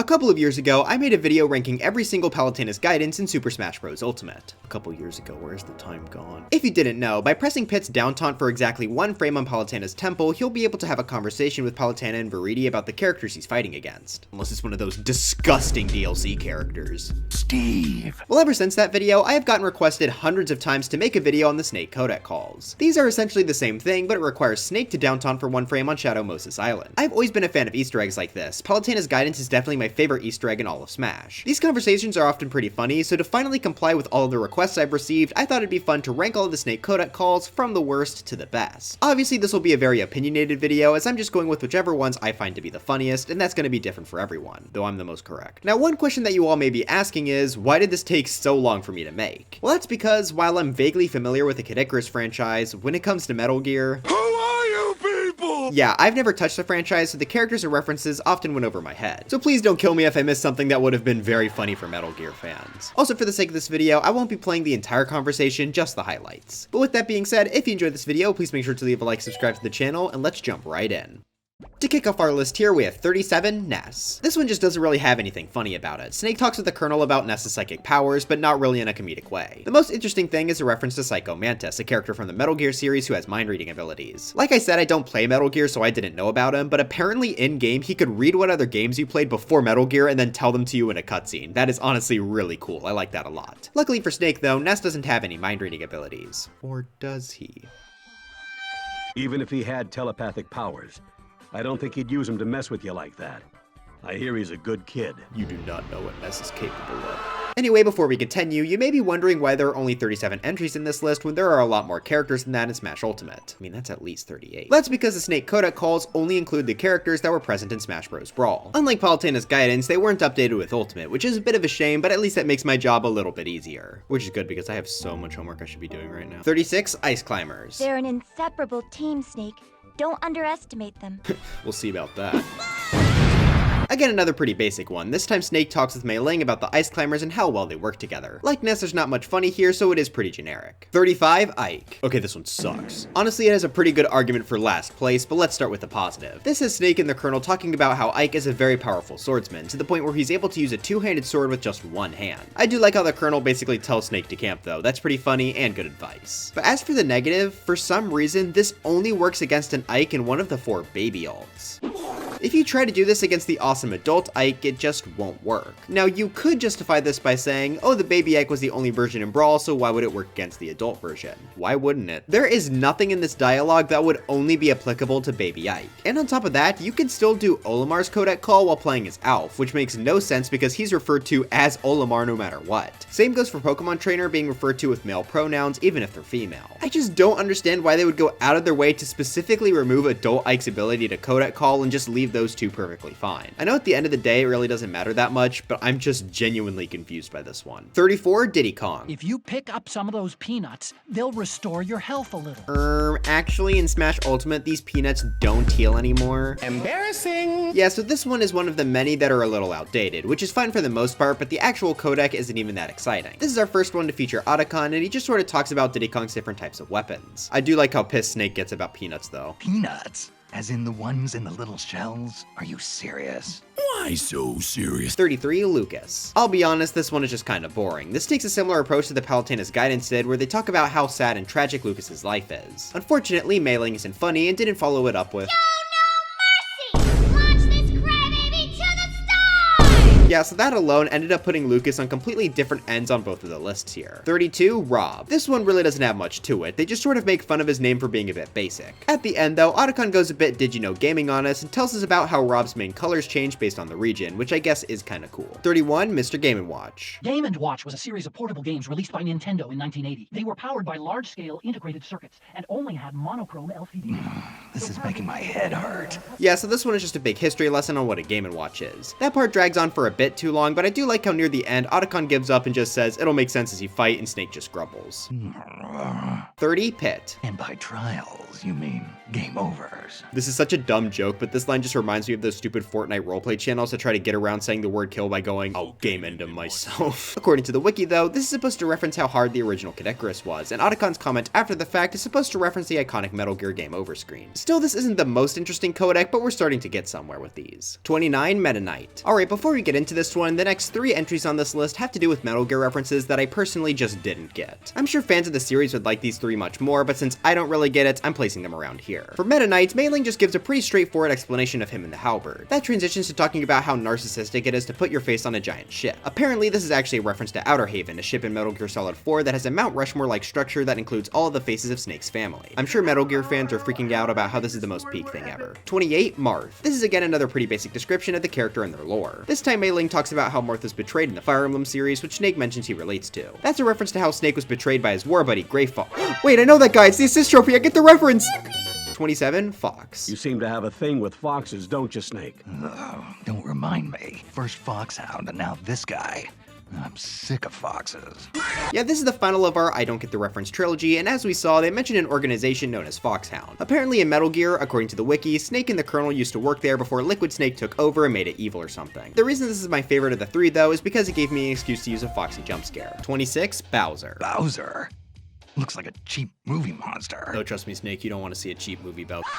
couple of years ago, I made a video ranking every single Palutena's guidance in Super Smash Bros. Ultimate. A couple years ago, where's the time gone? If you didn't know, by pressing Pit's down taunt for exactly 1 frame on Palutena's temple, he'll be able to have a conversation with Palutena and Viridi about the characters he's fighting against. Unless it's one of those disgusting DLC characters. Steve. Well, ever since that video, I have gotten requested hundreds of times to make a video on the Snake Codec Calls. These are essentially the same thing, but it requires Snake to down taunt for 1 frame on Shadow Moses Island. I've always been a fan of Easter eggs like this. Palutena's guidance is definitely my favorite Easter egg in all of Smash. These conversations are often pretty funny, so to finally comply with all of the requests I've received, I thought it'd be fun to rank all of the Snake Codec Calls from the worst to the best. Obviously, this will be a very opinionated video, as I'm just going with whichever ones I find to be the funniest, and that's going to be different for everyone, though I'm the most correct. Now, one question that you all may be asking is, why did this take so long for me to make? Well, that's because while I'm vaguely familiar with the Kid Icarus franchise, when it comes to Metal Gear, yeah, I've never touched the franchise, so the characters and references often went over my head. So please don't kill me if I missed something that would have been very funny for Metal Gear fans. Also, for the sake of this video, I won't be playing the entire conversation, just the highlights. But with that being said, if you enjoyed this video, please make sure to leave a like, subscribe to the channel, and let's jump right in. To kick off our list here, we have 37, Ness. This one just doesn't really have anything funny about it. Snake talks with the Colonel about Ness's psychic powers, but not really in a comedic way. The most interesting thing is a reference to Psycho Mantis, a character from the Metal Gear series who has mind-reading abilities. Like I said, I don't play Metal Gear, so I didn't know about him, but apparently in-game, he could read what other games you played before Metal Gear and then tell them to you in a cutscene. That is honestly really cool. I like that a lot. Luckily for Snake, though, Ness doesn't have any mind-reading abilities. Or does he? Even if he had telepathic powers, I don't think he'd use him to mess with you like that. I hear he's a good kid. You do not know what Ness is capable of. Anyway, before we continue, you may be wondering why there are only 37 entries in this list when there are a lot more characters than that in Smash Ultimate. I mean, that's at least 38. That's because the Snake Codec Calls only include the characters that were present in Smash Bros. Brawl. Unlike Palutena's guidance, they weren't updated with Ultimate, which is a bit of a shame, but at least that makes my job a little bit easier. Which is good because I have so much homework I should be doing right now. 36, Ice Climbers. They're an inseparable team, Snake. Don't underestimate them. We'll see about that. Again, another pretty basic one. This time Snake talks with Mei Ling about the Ice Climbers and how well they work together. Like Ness, there's not much funny here, so it is pretty generic. 35, Ike. Okay, this one sucks. Honestly, it has a pretty good argument for last place, but let's start with the positive. This is Snake and the Colonel talking about how Ike is a very powerful swordsman, to the point where he's able to use a two-handed sword with just one hand. I do like how the Colonel basically tells Snake to camp though. That's pretty funny and good advice. But as for the negative, for some reason, this only works against an Ike in one of the 4 baby ults. If you try to do this against the awesome adult Ike, it just won't work. Now, you could justify this by saying, oh, the baby Ike was the only version in Brawl, so why would it work against the adult version? Why wouldn't it? There is nothing in this dialogue that would only be applicable to baby Ike. And on top of that, you can still do Olimar's codec call while playing as Alf, which makes no sense because he's referred to as Olimar no matter what. Same goes for Pokemon Trainer being referred to with male pronouns, even if they're female. I just don't understand why they would go out of their way to specifically remove adult Ike's ability to codec call and just leave those two perfectly fine. I know at the end of the day it really doesn't matter that much, but I'm just genuinely confused by this one. 34, Diddy Kong. If you pick up some of those peanuts, they'll restore your health a little. Actually in Smash Ultimate, these peanuts don't heal anymore. Embarrassing! Yeah, so this one is one of the many that are a little outdated, which is fine for the most part, but the actual codec isn't even that exciting. This is our first one to feature Otacon, and he just sort of talks about Diddy Kong's different types of weapons. I do like how pissed Snake gets about peanuts though. Peanuts? As in the ones in the little shells? Are you serious? Why so serious? 33, Lucas. I'll be honest, this one is just kind of boring. This takes a similar approach to the Palutena's guidance did, where they talk about how sad and tragic Lucas's life is. Unfortunately, Mei Ling isn't funny and didn't follow it up with, yeah, so that alone ended up putting Lucas on completely different ends on both of the lists here. 32, Rob. This one really doesn't have much to it. They just sort of make fun of his name for being a bit basic. At the end though, Otacon goes a bit did you know gaming on us and tells us about how Rob's main colors change based on the region, which I guess is kinda cool. 31, Mr. Game & Watch. Game & Watch was a series of portable games released by Nintendo in 1980. They were powered by large-scale integrated circuits and only had monochrome LCDs. This is making my head hurt. Yeah, so this one is just a big history lesson on what a Game & Watch is. That part drags on for a bit, bit too long, but I do like how near the end, Otacon gives up and just says, it'll make sense as you fight, and Snake just grumbles. 30, Pit. And by trials, you mean game overs. This is such a dumb joke, but this line just reminds me of those stupid Fortnite roleplay channels that try to get around saying the word kill by going, I'll game end him myself. According to the wiki though, this is supposed to reference how hard the original Codecs was, and Otacon's comment after the fact is supposed to reference the iconic Metal Gear game over screen. Still, this isn't the most interesting codec, but we're starting to get somewhere with these. 29, Meta Knight. Alright, before we get into this one, the next 3 entries on this list have to do with Metal Gear references that I personally just didn't get. I'm sure fans of the series would like these 3 much more, but since I don't really get it, I'm placing them around here. For Meta Knight, Mei Ling just gives a pretty straightforward explanation of him in the halberd. That transitions to talking about how narcissistic it is to put your face on a giant ship. Apparently, this is actually a reference to Outer Haven, a ship in Metal Gear Solid 4 that has a Mount Rushmore-like structure that includes all of the faces of Snake's family. I'm sure Metal Gear fans are freaking out about how this is the most peak thing ever. 28, Marth. This is again another pretty basic description of the character and their lore. This time Mei Ling talks about how Marth was betrayed in the Fire Emblem series, which Snake mentions he relates to. That's a reference to how Snake was betrayed by his war buddy, Greyfall. Wait, I know that guy, it's the assist trophy, I get the reference! 27, Fox. You seem to have a thing with foxes, don't you, Snake? Don't remind me. First Foxhound and now this guy. I'm sick of foxes. Yeah, this is the final of our I Don't Get the Reference trilogy, and as we saw, they mentioned an organization known as Foxhound. Apparently in Metal Gear, according to the wiki, Snake and the Colonel used to work there before Liquid Snake took over and made it evil or something. The reason this is my favorite of the 3 though is because it gave me an excuse to use a foxy jump scare. 26, Bowser. Bowser? Looks like a cheap movie monster. Oh, trust me, Snake, you don't want to see a cheap movie Bowser.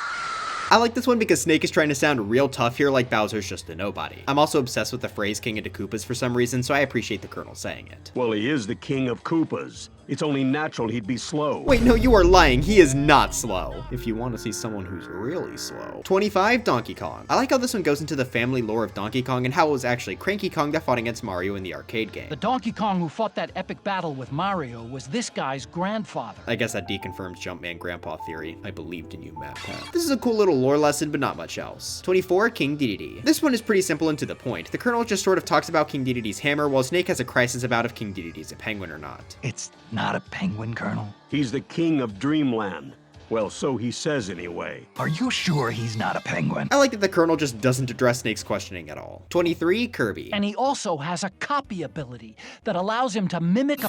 I like this one because Snake is trying to sound real tough here like Bowser's just a nobody. I'm also obsessed with the phrase King of the Koopas for some reason, so I appreciate the Colonel saying it. Well, he is the king of Koopas. It's only natural he'd be slow. Wait, no, you are lying. He is not slow. If you want to see someone who's really slow. 25, Donkey Kong. I like how this one goes into the family lore of Donkey Kong and how it was actually Cranky Kong that fought against Mario in the arcade game. The Donkey Kong who fought that epic battle with Mario was this guy's grandfather. I guess that deconfirms Jumpman Grandpa theory. I believed in you, Matt Pat. This is a cool little lore lesson, but not much else. 24, King Dedede. This one is pretty simple and to the point. The Colonel just sort of talks about King Dedede's hammer while Snake has a crisis about if King Dedede's a penguin or not. It's not a penguin, Colonel. He's the king of Dreamland. Well, so he says anyway. Are you sure he's not a penguin? I like that the Colonel just doesn't address Snake's questioning at all. 23, Kirby. And he also has a copy ability that allows him to mimic a...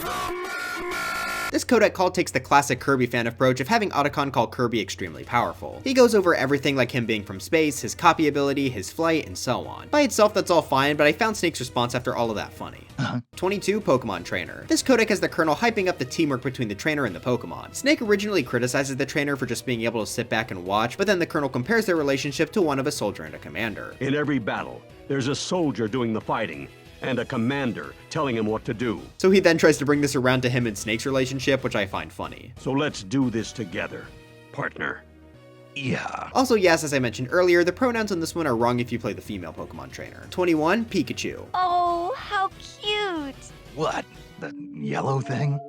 This codec call takes the classic Kirby fan approach of having Otacon call Kirby extremely powerful. He goes over everything like him being from space, his copy ability, his flight, and so on. By itself, that's all fine, but I found Snake's response after all of that funny. 22, Pokemon Trainer. This codec has the Colonel hyping up the teamwork between the trainer and the Pokemon. Snake originally criticizes the trainer for just being able to sit back and watch, but then the Colonel compares their relationship to one of a soldier and a commander. In every battle, there's a soldier doing the fighting, and a commander telling him what to do. So he then tries to bring this around to him and Snake's relationship, which I find funny. So let's do this together, partner. Yeah. Also, yes, as I mentioned earlier, the pronouns on this one are wrong if you play the female Pokemon trainer. 21, Pikachu. Oh, how cute! What? The yellow thing?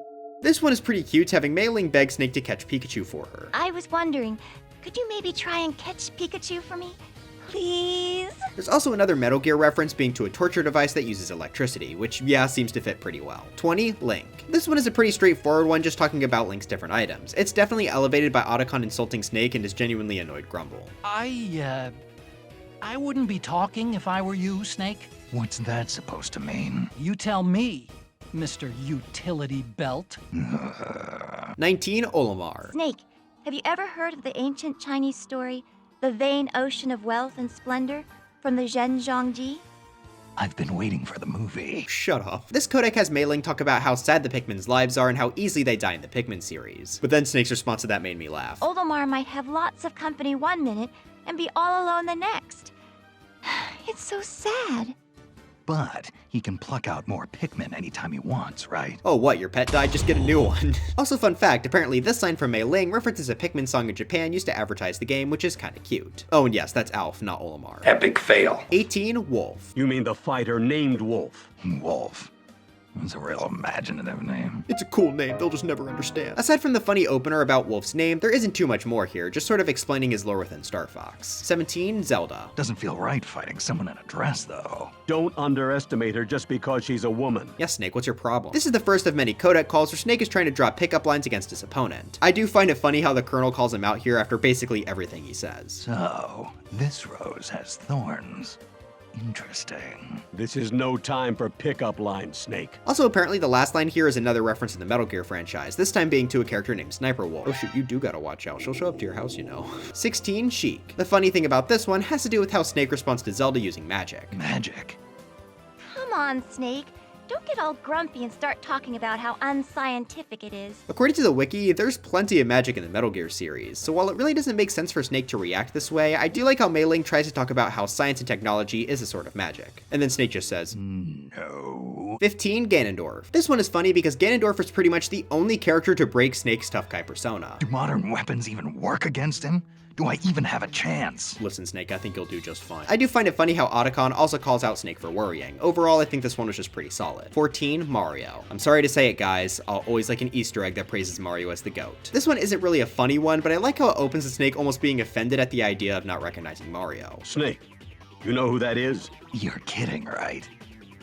This one is pretty cute, having Mei Ling beg Snake to catch Pikachu for her. I was wondering, could you maybe try and catch Pikachu for me? Please? There's also another Metal Gear reference being to a torture device that uses electricity, which, yeah, seems to fit pretty well. 20, Link. This one is a pretty straightforward one, just talking about Link's different items. It's definitely elevated by Otacon insulting Snake and his genuinely annoyed grumble. I wouldn't be talking if I were you, Snake. What's that supposed to mean? You tell me, Mr. Utility Belt. 19, Olimar. Snake, have you ever heard of the ancient Chinese story, The Vain Ocean of Wealth and Splendor, from the Zhenjiangji? I've been waiting for the movie. Shut up. This codec has Mei Ling talk about how sad the Pikmin's lives are and how easily they die in the Pikmin series. But then Snake's response to that made me laugh. Olimar might have lots of company one minute and be all alone the next. It's so sad. But he can pluck out more Pikmin anytime he wants, right? Oh, what, your pet died? Just get a new one. Also, fun fact, apparently this line from Mei Ling references a Pikmin song in Japan used to advertise the game, which is kinda cute. Oh, and yes, that's Alf, not Olimar. Epic fail. 18, Wolf. You mean the fighter named Wolf? Wolf. That's a real imaginative name. It's a cool name, they'll just never understand. Aside from the funny opener about Wolf's name, there isn't too much more here, just sort of explaining his lore within Star Fox. 17, Zelda. Doesn't feel right fighting someone in a dress, though. Don't underestimate her just because she's a woman. Yes, Snake, what's your problem? This is the first of many codec calls where Snake is trying to draw pickup lines against his opponent. I do find it funny how the Colonel calls him out here after basically everything he says. So, this rose has thorns. Interesting. This is no time for pickup lines, Snake. Also, apparently the last line here is another reference to the Metal Gear franchise, this time being to a character named Sniper Wolf. Oh shoot, you do gotta watch out. She'll show up to your house, you know. 16, Sheik. The funny thing about this one has to do with how Snake responds to Zelda using magic. Magic. Come on, Snake. Don't get all grumpy and start talking about how unscientific it is. According to the wiki, there's plenty of magic in the Metal Gear series, so while it really doesn't make sense for Snake to react this way, I do like how Mei Ling tries to talk about how science and technology is a sort of magic. And then Snake just says, No. 15, Ganondorf. This one is funny because Ganondorf is pretty much the only character to break Snake's tough guy persona. Do modern weapons even work against him? Do I even have a chance? Listen, Snake, I think you'll do just fine. I do find it funny how Otacon also calls out Snake for worrying. Overall, I think this one was just pretty solid. 14, Mario. I'm sorry to say it, guys. I'll always like an Easter egg that praises Mario as the GOAT. This one isn't really a funny one, but I like how it opens with Snake almost being offended at the idea of not recognizing Mario. Snake, you know who that is? You're kidding, right?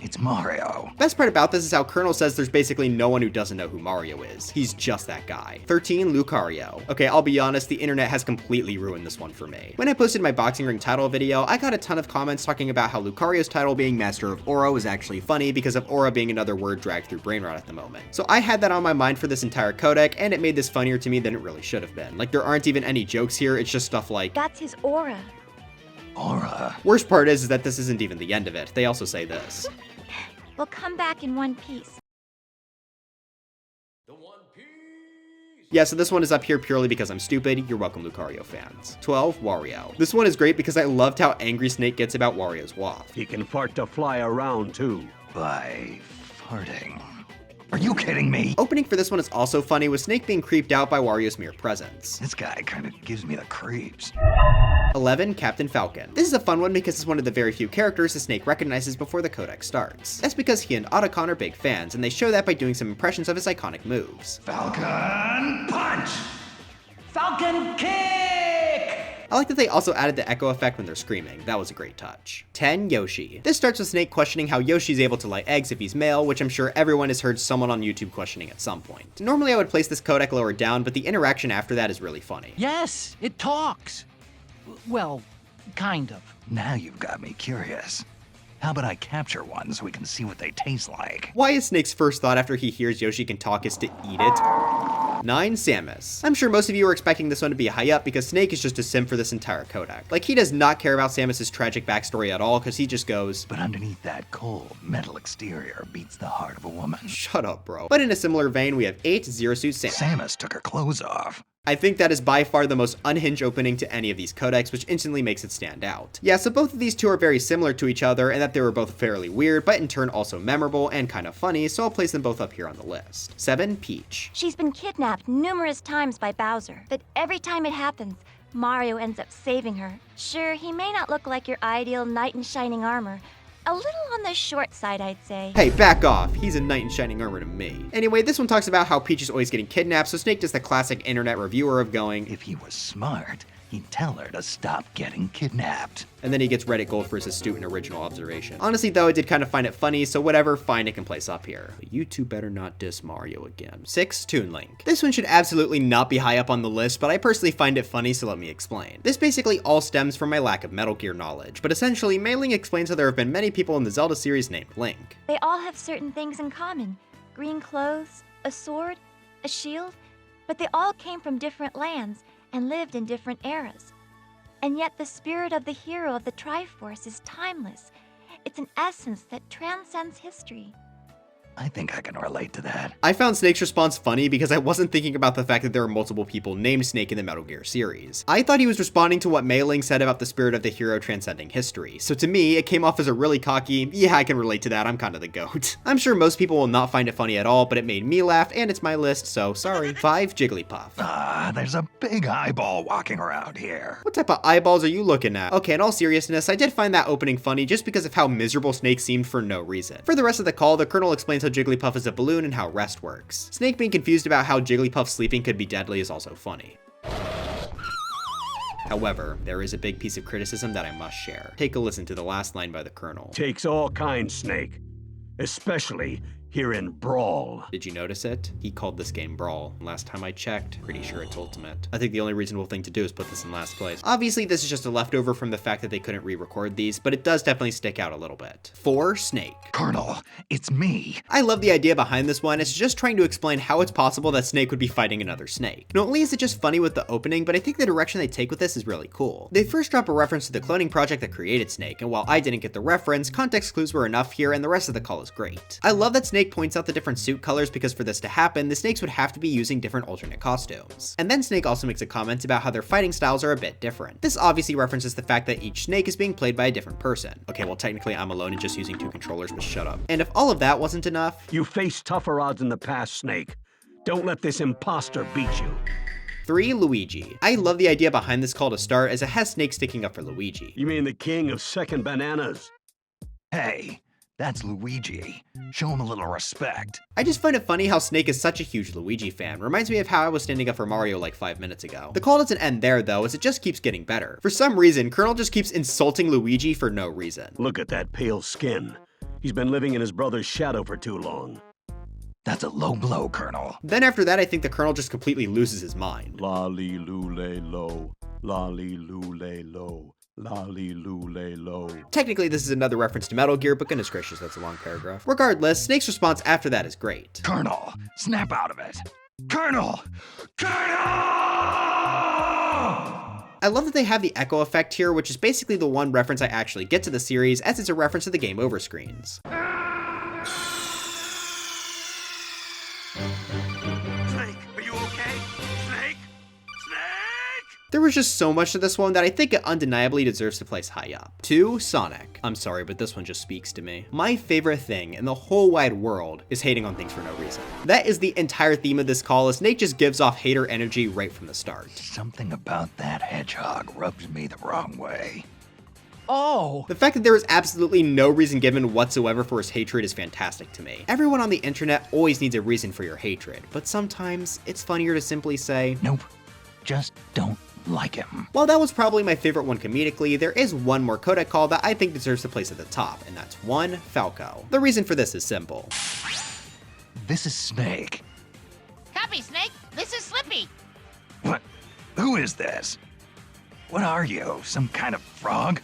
It's Mario. Best part about this is how Colonel says there's basically no one who doesn't know who Mario is. He's just that guy. 13, Lucario. Okay, I'll be honest, the internet has completely ruined this one for me. When I posted my boxing ring title video, I got a ton of comments talking about how Lucario's title being Master of Aura was actually funny because of Aura being another word dragged through brain rot at the moment. So I had that on my mind for this entire codec, and it made this funnier to me than it really should have been. Like, there aren't even any jokes here, it's just stuff like, That's his aura. Aura. worst part is that this isn't even the end of it. They also say this. We'll come back in one piece. Yeah, so this one is up here purely because I'm stupid. You're welcome, Lucario fans. 12, Wario. This one is great because I loved how angry Snake gets about Wario's waft. He can fart to fly around, too. By farting. Are you kidding me? Opening for this one is also funny, with Snake being creeped out by Wario's mere presence. This guy kind of gives me the creeps. 11, Captain Falcon. This is a fun one because it's one of the very few characters the Snake recognizes before the codec starts. That's because he and Otacon are big fans, and they show that by doing some impressions of his iconic moves. Falcon punch! Falcon kick! I like that they also added the echo effect when they're screaming. That was a great touch. 10, Yoshi. This starts with Snake questioning how Yoshi's able to lay eggs if he's male, which I'm sure everyone has heard someone on YouTube questioning at some point. Normally I would place this codec lower down, but the interaction after that is really funny. Yes, it talks. Well, kind of. Now you've got me curious. How about I capture one so we can see what they taste like? Why is Snake's first thought after he hears Yoshi can talk is to eat it? 9, Samus. I'm sure most of you are expecting this one to be high up because Snake is just a sim for this entire codec. Like, he does not care about Samus's tragic backstory at all because he just goes, But underneath that cold, metal exterior beats the heart of a woman. shut up, bro. But in a similar vein, we have 8, Zero Suit Samus. Samus took her clothes off. I think that is by far the most unhinged opening to any of these codecs, which instantly makes it stand out. Yeah, so both of these two are very similar to each other, and that they were both fairly weird, but in turn also memorable and kind of funny, so I'll place them both up here on the list. 7, Peach. She's been kidnapped numerous times by Bowser, but every time it happens, Mario ends up saving her. Sure, he may not look like your ideal knight in shining armor. A little on the short side, I'd say. Hey, back off. He's a knight in shining armor to me. Anyway, this one talks about how Peach is always getting kidnapped, so Snake does the classic internet reviewer of going, If he was smart, he'd tell her to stop getting kidnapped. and then he gets Reddit gold for his astute and original observation. Honestly though, I did kind of find it funny, so whatever, fine, it can place up here. But you two better not diss Mario again. 6, Toon Link. This one should absolutely not be high up on the list, but I personally find it funny, so let me explain. This basically all stems from my lack of Metal Gear knowledge, but essentially, Mei Ling explains how there have been many people in the Zelda series named Link. They all have certain things in common. Green clothes, a sword, a shield, but they all came from different lands and lived in different eras. And yet the spirit of the hero of the Triforce is timeless. It's an essence that transcends history. I think I can relate to that. I found Snake's response funny because I wasn't thinking about the fact that there are multiple people named Snake in the Metal Gear series. I thought he was responding to what Mei Ling said about the spirit of the hero transcending history. So to me, it came off as a really cocky, yeah, I can relate to that, I'm kind of the GOAT. I'm sure most people will not find it funny at all, but it made me laugh, and it's my list, so sorry. 5, Jigglypuff. Ah, there's a big eyeball walking around here. What type of eyeballs are you looking at? Okay, in all seriousness, I did find that opening funny just because of how miserable Snake seemed for no reason. For the rest of the call, the Colonel explains how Jigglypuff is a balloon and how rest works. Snake being confused about how Jigglypuff sleeping could be deadly is also funny. However, there is a big piece of criticism that I must share. Take a listen to the last line by the Colonel. Takes all kinds, Snake. Especially here in Brawl. Did you notice it? He called this game Brawl. Last time I checked, pretty sure it's Ultimate. I think the only reasonable thing to do is put this in last place. Obviously, this is just a leftover from the fact that they couldn't re-record these, but it does definitely stick out a little bit. 4, Snake. Colonel, it's me. I love the idea behind this one. It's just trying to explain how it's possible that Snake would be fighting another Snake. Not only is it just funny with the opening, but I think the direction they take with this is really cool. They first drop a reference to the cloning project that created Snake, and while I didn't get the reference, context clues were enough here, and the rest of the call is great. I love that Snake points out the different suit colors because for this to happen, the Snakes would have to be using different alternate costumes. And then Snake also makes a comment about how their fighting styles are a bit different. This obviously references the fact that each Snake is being played by a different person. Okay, well technically I'm alone and just using 2 controllers, but shut up. And if all of that wasn't enough... You faced tougher odds in the past, Snake. Don't let this imposter beat you. 3, Luigi. I love the idea behind this call to start as it has Snake sticking up for Luigi. You mean the king of second bananas? Hey, that's Luigi. Show him a little respect. I just find it funny how Snake is such a huge Luigi fan. Reminds me of how I was standing up for Mario like 5 minutes ago. The call doesn't end there though, as it just keeps getting better. For some reason, Colonel just keeps insulting Luigi for no reason. Look at that pale skin. He's been living in his brother's shadow for too long. That's a low blow, Colonel. Then after that, I think the Colonel just completely loses his mind. Lolly lule lo, lolly lule lo. Lolly lule lo. Technically, this is another reference to Metal Gear, but goodness gracious, that's a long paragraph. Regardless, Snake's response after that is great. Colonel, snap out of it. Colonel! Colonel! I love that they have the echo effect here, which is basically the one reference I actually get to the series, as it's a reference to the game over screens. Snake, are you okay? Snake? There was just so much to this one that I think it undeniably deserves to place high up. 2, Sonic. I'm sorry, but this one just speaks to me. My favorite thing in the whole wide world is hating on things for no reason. That is the entire theme of this call, as Snake just gives off hater energy right from the start. Something about that hedgehog rubs me the wrong way. Oh! The fact that there is absolutely no reason given whatsoever for his hatred is fantastic to me. Everyone on the internet always needs a reason for your hatred, but sometimes it's funnier to simply say, Nope, just don't like him. While that was probably my favorite one comedically, there is one more codec call that I think deserves to place at the top, and that's 1, Falco. The reason for this is simple. This is Snake. Copy, Snake. This is Slippy. What? Who is this? What are you, some kind of frog?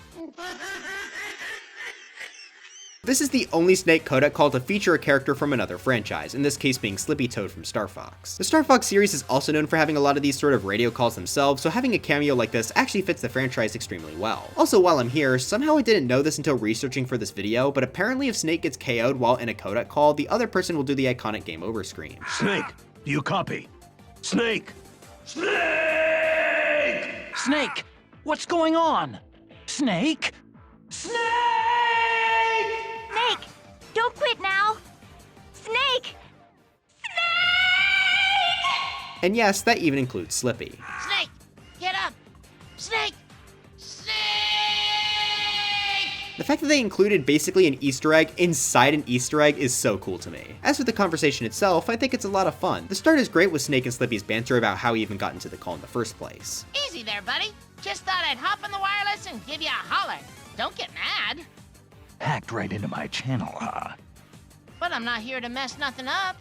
This is the only Snake codec call to feature a character from another franchise, in this case being Slippy Toad from Star Fox. The Star Fox series is also known for having a lot of these sort of radio calls themselves, so having a cameo like this actually fits the franchise extremely well. Also, while I'm here, somehow I didn't know this until researching for this video, but apparently if Snake gets KO'd while in a codec call, the other person will do the iconic game over scream. Snake, do you copy? Snake! Snake! Snake! What's going on? Snake? Snake! Snake! Don't quit now! Snake! Snake! And yes, that even includes Slippy. Snake! Get up! Snake! Snake! The fact that they included basically an Easter egg inside an Easter egg is so cool to me. As for the conversation itself, I think it's a lot of fun. The start is great with Snake and Slippy's banter about how he even got into the call in the first place. Easy there, buddy. Just thought I'd hop on the wireless and give you a holler. Don't get mad. Hacked right into my channel, huh? But I'm not here to mess nothing up.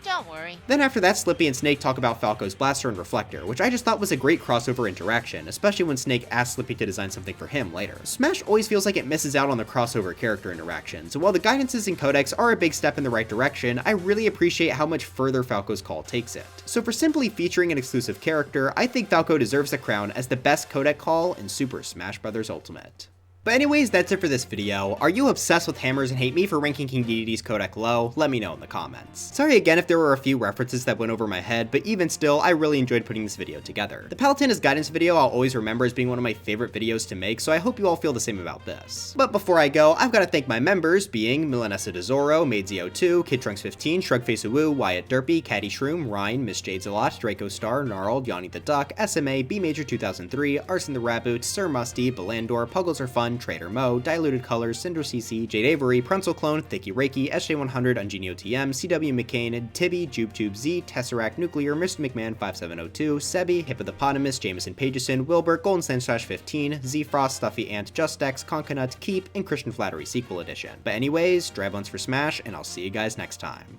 Don't worry. Then after that, Slippy and Snake talk about Falco's blaster and reflector, which I just thought was a great crossover interaction, especially when Snake asks Slippy to design something for him later. Smash always feels like it misses out on the crossover character interactions, and while the guidances and codecs are a big step in the right direction, I really appreciate how much further Falco's call takes it. So for simply featuring an exclusive character, I think Falco deserves the crown as the best codec call in Super Smash Bros. Ultimate. But anyways, that's it for this video. Are you obsessed with hammers and hate me for ranking King Dedede's codec low? Let me know in the comments. Sorry again if there were a few references that went over my head, but even still, I really enjoyed putting this video together. The Palutena's guidance video I'll always remember as being one of my favorite videos to make, so I hope you all feel the same about this. But before I go, I've got to thank my members, being Milanessa DeZoro, Maidzo2, Kid Trunks15, Shrugface Wyatt Derpy, Caddy Shroom, Ryan, Miss Jades a Lot, Draco Star, Gnarled, Yanni the Duck, SMA, B Major 2003, Arson the Raboot, Sir Musty, Belandor, Puggles Are Fun, 1, Trader Mo, Diluted Colors, Syndra CC, Jade Avery, Pruncel Clone, Thicky Reiki, SJ100, Ungenio TM, CW McCain, Tibby, JubeTube Z, Tesseract Nuclear, Mr. McMahon 5702, Sebi, Hippopotamus, Jameson Pageson, Wilbert, Golden Sand 15, Z Frost, Stuffy Ant, Justex, Concanut, Keep, and Christian Flattery Sequel Edition. But anyways, drive once for Smash, and I'll see you guys next time.